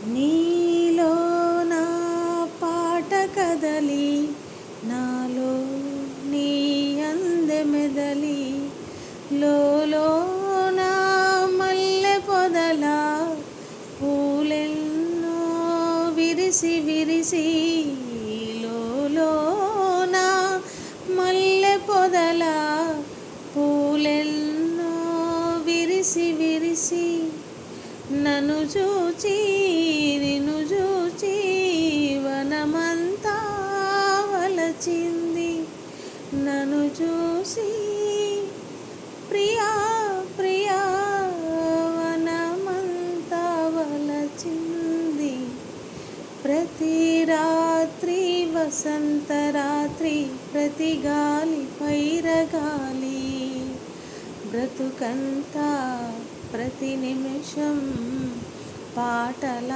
నీలో నా పాట కదలి నాలో నీ అందెమెదలి లోలో నా మల్లె పొదల పూలెన్నో విరిసి విరిసి లోలో నా మల్లె పొదల పూలెన్నో విరిసి విరిసి నన్ను చూచి నిన్ను చూచి వనమంతా వలచింది నన్ను చూసి ప్రియా ప్రియా వనమంతా వలచింది ప్రతి రాత్రి వసంత రాత్రి ప్రతి గాలి పైరగాలి బ్రతుకంతా ప్రతి నిమిషం పాటల